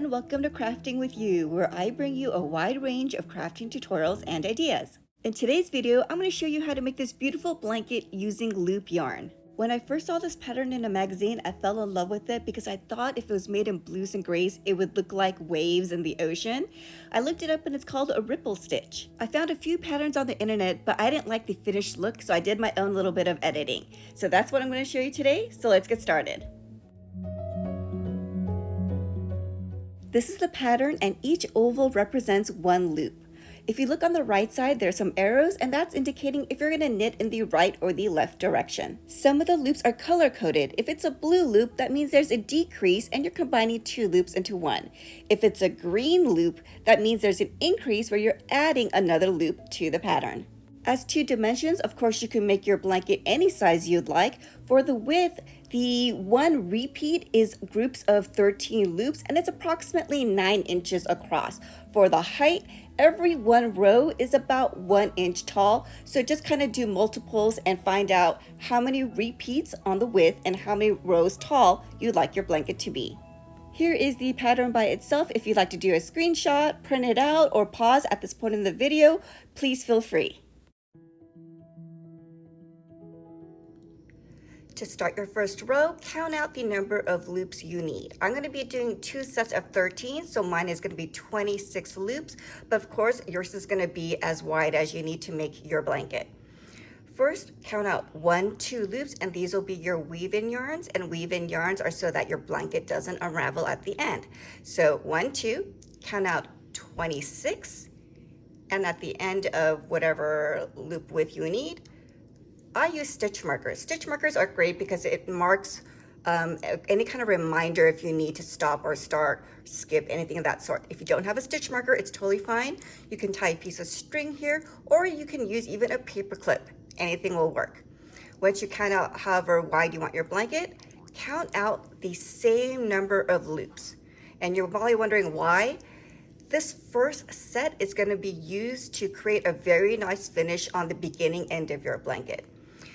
and welcome to Crafting with You, where I bring you a wide range of crafting tutorials and ideas. In today's video, I'm going to show you how to make this beautiful blanket using loop yarn. When I first saw this pattern in a magazine, I fell in love with it because I thought if it was made in blues and grays, it would look like waves in the ocean. I looked it up and it's called a ripple stitch. I found a few patterns on the internet, but I didn't like the finished look, so I did my own little bit of editing. So that's what I'm going to show you today, so let's get started. This is the pattern and each oval represents one loop. If you look on the right side, there's some arrows and that's indicating if you're going to knit in the right or the left direction. Some of the loops are color coded. If it's a blue loop, that means there's a decrease and you're combining two loops into one. If it's a green loop, that means there's an increase where you're adding another loop to the pattern. As to dimensions, of course, you can make your blanket any size you'd like. For the width, the one repeat is groups of 13 loops and it's approximately 9 inches across. For the height, every one row is about 1 inch tall. So just kind of do multiples and find out how many repeats on the width and how many rows tall you'd like your blanket to be. Here is the pattern by itself. If you'd like to do a screenshot, print it out, or pause at this point in the video, please feel free. To start your first row, count out the number of loops you need. I'm going to be doing 2 sets of 13, so mine is going to be 26 loops, but of course yours is going to be as wide as you need to make your blanket. First, count out 1, 2 loops, and these will be your weave-in yarns, and weave-in yarns are so that your blanket doesn't unravel at the end. So 1, 2, count out 26, and at the end of whatever loop width you need, I use stitch markers. Stitch markers are great because it marks any kind of reminder if you need to stop or start, skip, anything of that sort. If you don't have a stitch marker, it's totally fine. You can tie a piece of string here, or you can use even a paper clip. Anything will work. Once you count out however wide you want your blanket, count out the same number of loops. And you're probably wondering why. This first set is going to be used to create a very nice finish on the beginning end of your blanket.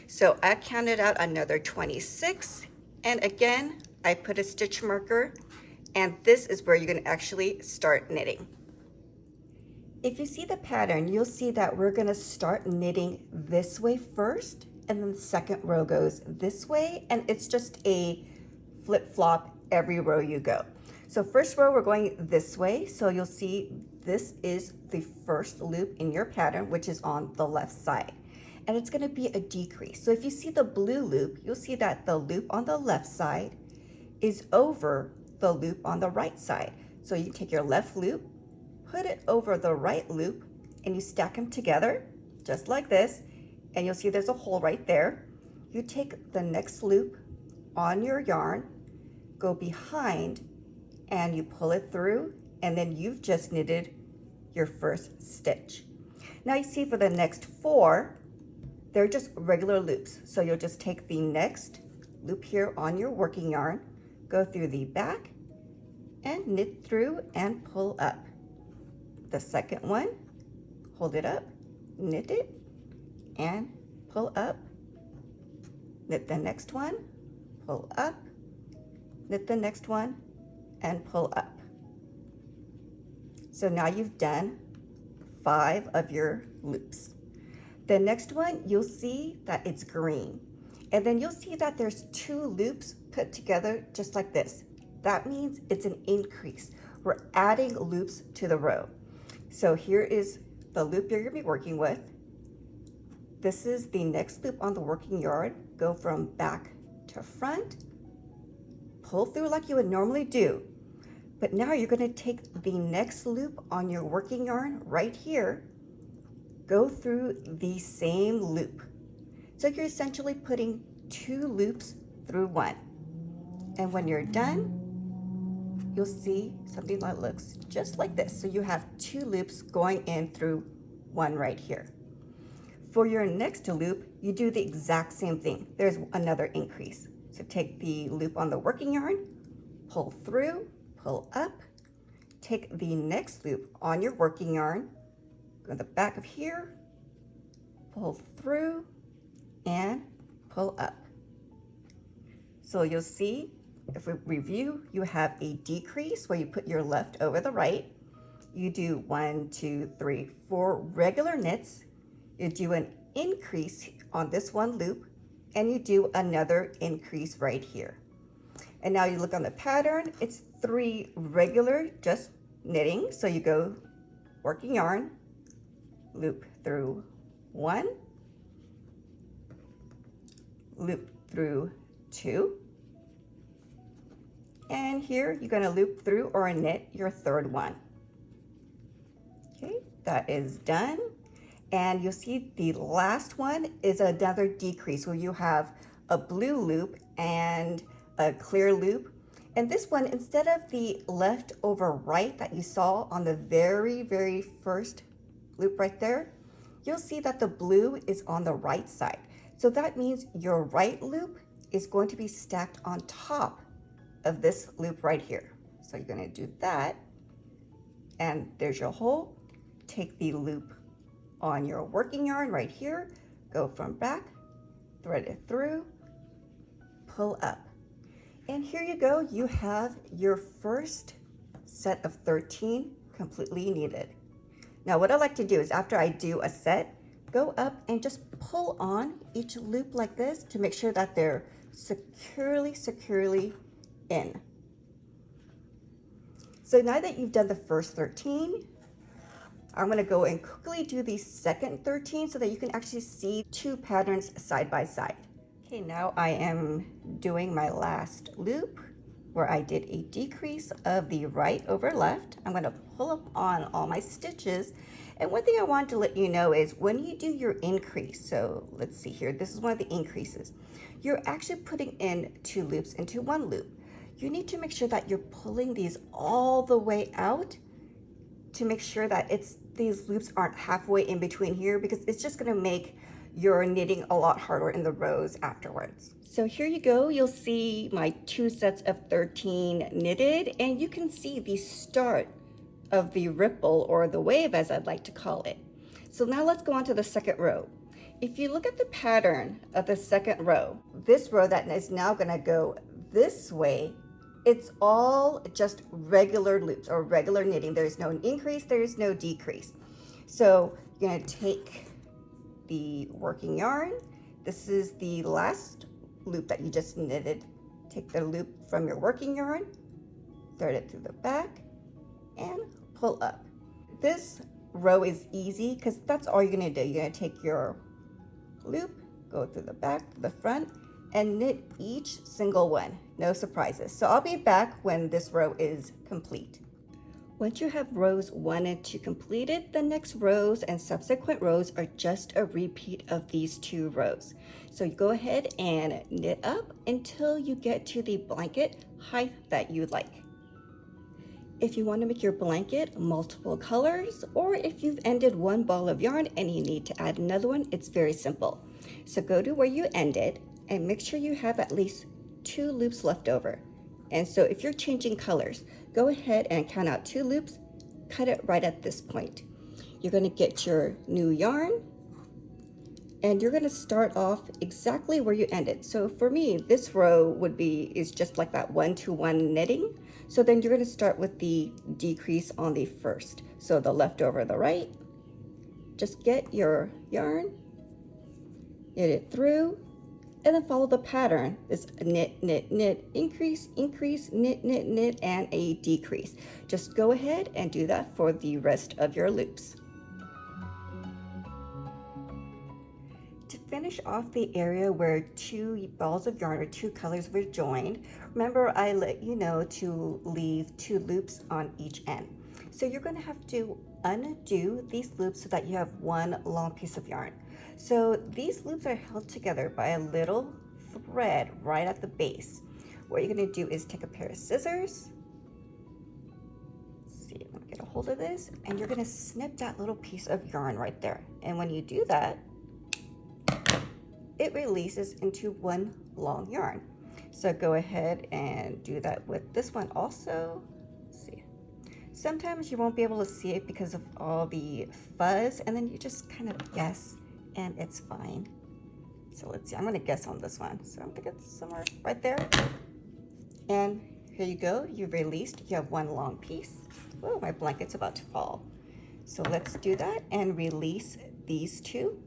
So I counted out another 26, and again, I put a stitch marker, and this is where you're going to actually start knitting. If you see the pattern, you'll see that we're going to start knitting this way first, and then the second row goes this way, and it's just a flip-flop every row you go. So first row, we're going this way, so you'll see this is the first loop in your pattern, which is on the left side. And it's going to be a decrease. So if you see the blue loop, you'll see that the loop on the left side is over the loop on the right side. So you take your left loop, put it over the right loop, and you stack them together just like this, and you'll see there's a hole right there. You take the next loop on your yarn, go behind, and you pull it through, and then you've just knitted your first stitch. Now you see for the next 4, they're just regular loops. So you'll just take the next loop here on your working yarn, go through the back, and knit through and pull up. The second one, hold it up, knit it, and pull up. Knit the next one, pull up, knit the next one, and pull up. So now you've done 5 of your loops. The next one, you'll see that it's green. And then you'll see that there's 2 loops put together just like this. That means it's an increase. We're adding loops to the row. So here is the loop you're gonna be working with. This is the next loop on the working yarn. Go from back to front, pull through like you would normally do. But now you're going to take the next loop on your working yarn right here, go through the same loop. So you're essentially putting 2 loops through one. And when you're done, you'll see something that looks just like this. So you have 2 loops going in through one right here. For your next loop, you do the exact same thing. There's another increase. So take the loop on the working yarn, pull through, pull up, take the next loop on your working yarn, go to the back of here, pull through, and pull up. So you'll see if we review, you have a decrease where you put your left over the right. You do 1, 2, 3, 4 regular knits. You do an increase on this one loop, and you do another increase right here. And now you look on the pattern, it's 3 regular just knitting. So you go working yarn, loop through 1, loop through 2, and here you're going to loop through or knit your third one. Okay, that is done. And you'll see the last one is another decrease where you have a blue loop and a clear loop. And this one, instead of the left over right that you saw on the very first loop right there, you'll see that the blue is on the right side. So that means your right loop is going to be stacked on top of this loop right here. So you're going to do that, and there's your hole. Take the loop on your working yarn right here, go from back, thread it through, pull up. And here you go, you have your first set of 13 completely knitted. Now what I like to do is after I do a set, go up and just pull on each loop like this to make sure that they're securely in. So now that you've done the first 13, I'm going to go and quickly do the second 13 so that you can actually see 2 patterns side by side. Okay, now I am doing my last loop where I did a decrease of the right over left. I'm going to pull up on all my stitches. And one thing I want to let you know is when you do your increase, so let's see here, this is one of the increases, you're actually putting in 2 loops into 1 loop. You need to make sure that you're pulling these all the way out to make sure that these loops aren't halfway in between here, because it's just going to make your knitting a lot harder in the rows afterwards. So here you go, you'll see my 2 sets of 13 knitted, and you can see the start of the ripple or the wave, as I'd like to call it. So now let's go on to the second row. If you look at the pattern of the second row, this row that is now going to go this way, it's all just regular loops or regular knitting. There's no increase, there's no decrease. So you're going to take the working yarn. This is the last loop that you just knitted. Take the loop from your working yarn, thread it through the back, and pull up. This row is easy because that's all you're going to do. You're going to take your loop, go through the back to the front, and knit each single one. No surprises. So I'll be back when this row is complete. Once you have rows 1 and 2 completed, the next rows and subsequent rows are just a repeat of these 2 rows. So you go ahead and knit up until you get to the blanket height that you like. If you want to make your blanket multiple colors, or if you've ended one ball of yarn and you need to add another one, it's very simple. So go to where you ended and make sure you have at least 2 loops left over. And so if you're changing colors, go ahead and count out 2 loops, cut it right at this point. You're going to get your new yarn, and you're going to start off exactly where you ended. So for me, this row is just like that 1-to-1 knitting. So then you're going to start with the decrease on the first. So the left over the right, just get your yarn, knit it through, and then follow the pattern. This knit, knit, knit, increase, increase, knit, knit, knit, and a decrease. Just go ahead and do that for the rest of your loops. To finish off the area where 2 balls of yarn or 2 colors were joined, remember I let you know to leave 2 loops on each end. So you're going to have to undo these loops so that you have 1 long piece of yarn. So these loops are held together by a little thread right at the base. What you're going to do is take a pair of scissors. Let's see, I'm going to get a hold of this, and you're going to snip that little piece of yarn right there. And when you do that, it releases into 1 long yarn. So go ahead and do that with this one also. Let's see. Sometimes you won't be able to see it because of all the fuzz, and then you just kind of guess, and it's fine. So let's see, I'm going to guess on this one. So I'm going to get somewhere right there. And here you go, you've released, you have one long piece. Oh, my blanket's about to fall. So let's do that and release these two.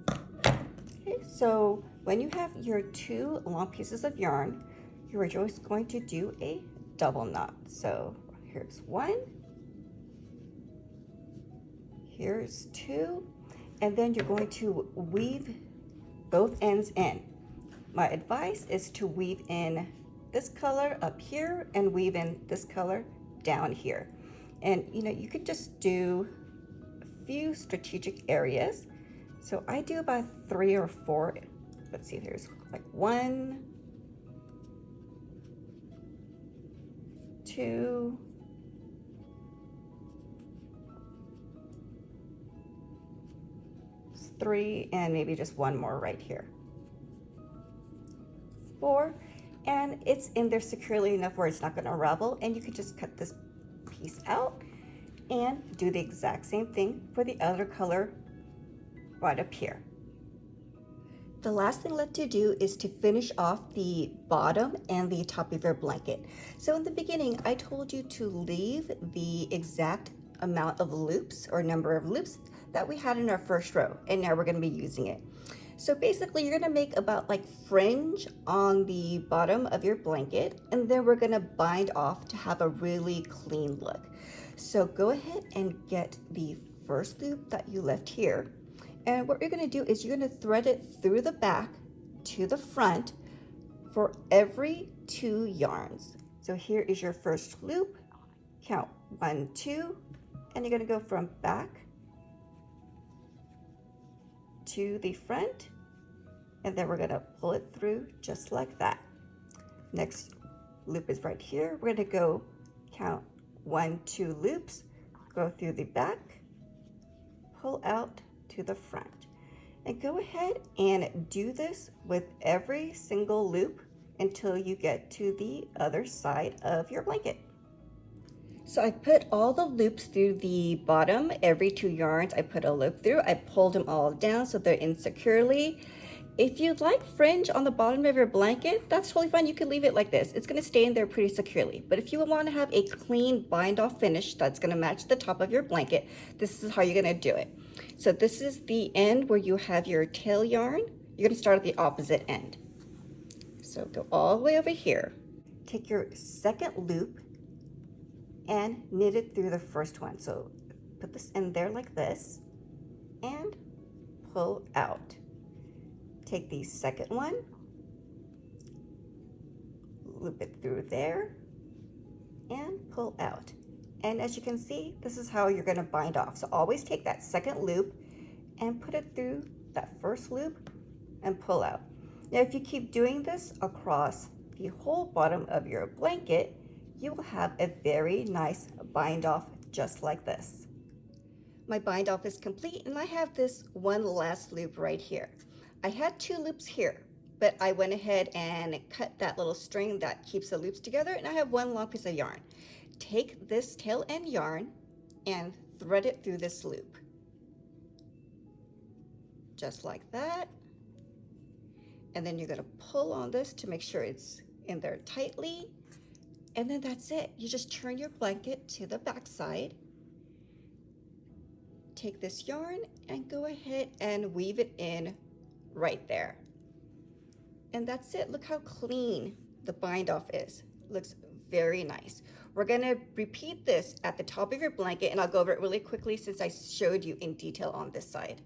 Okay, so when you have your two long pieces of yarn, you are just going to do a double knot. So here's one, here's two, and then you're going to weave both ends in. My advice is to weave in this color up here and weave in this color down here. And you know, you could just do a few strategic areas. So I do about 3 or 4. Let's see, there's like 1, 2, 3, and maybe just one more right here. 4, and it's in there securely enough where it's not going to unravel, and you can just cut this piece out and do the exact same thing for the other color right up here. The last thing left to do is to finish off the bottom and the top of your blanket. So in the beginning, I told you to leave the exact amount of loops or number of loops that we had in our first row, and now we're going to be using it. So basically you're going to make about like fringe on the bottom of your blanket, and then we're going to bind off to have a really clean look. So go ahead and get the first loop that you left here, and what you're going to do is you're going to thread it through the back to the front for every 2 yarns. So here is your first loop. Count 1, 2, and you're going to go from back to the front, and then we're going to pull it through just like that. Next loop is right here. We're going to go count 1, 2 loops, go through the back, pull out to the front, and go ahead and do this with every single loop until you get to the other side of your blanket. So I put all the loops through the bottom. Every 2 yarns I put a loop through. I pulled them all down so they're in securely. If you'd like fringe on the bottom of your blanket, that's totally fine. You can leave it like this. It's going to stay in there pretty securely. But if you want to have a clean bind off finish that's going to match the top of your blanket, this is how you're going to do it. So this is the end where you have your tail yarn. You're going to start at the opposite end. So go all the way over here. Take your second loop and knit it through the first one. So put this in there like this and pull out. Take the second one, loop it through there and pull out. And as you can see, this is how you're going to bind off. So always take that second loop and put it through that first loop and pull out. Now if you keep doing this across the whole bottom of your blanket, you will have a very nice bind off just like this. My bind off is complete, and I have this one last loop right here. I had 2 loops here, but I went ahead and cut that little string that keeps the loops together, and I have one long piece of yarn. Take this tail end yarn and thread it through this loop. Just like that. And then you're going to pull on this to make sure it's in there tightly. And then that's it. You just turn your blanket to the back side. Take this yarn and go ahead and weave it in right there. And that's it. Look how clean the bind off is. Looks very nice. We're gonna repeat this at the top of your blanket, and I'll go over it really quickly since I showed you in detail on this side.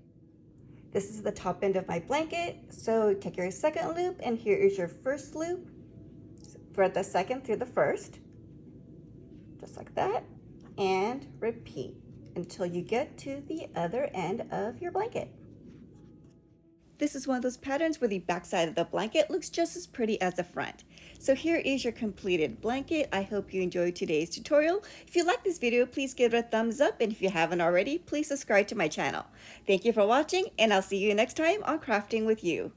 This is the top end of my blanket. So take your second loop, and here is your first loop. Thread the second through the first, just like that, and repeat until you get to the other end of your blanket. This is one of those patterns where the back side of the blanket looks just as pretty as the front. So here is your completed blanket. I hope you enjoyed today's tutorial. If you like this video, please give it a thumbs up, and if you haven't already, please subscribe to my channel. Thank you for watching, and I'll see you next time on Crafting with You.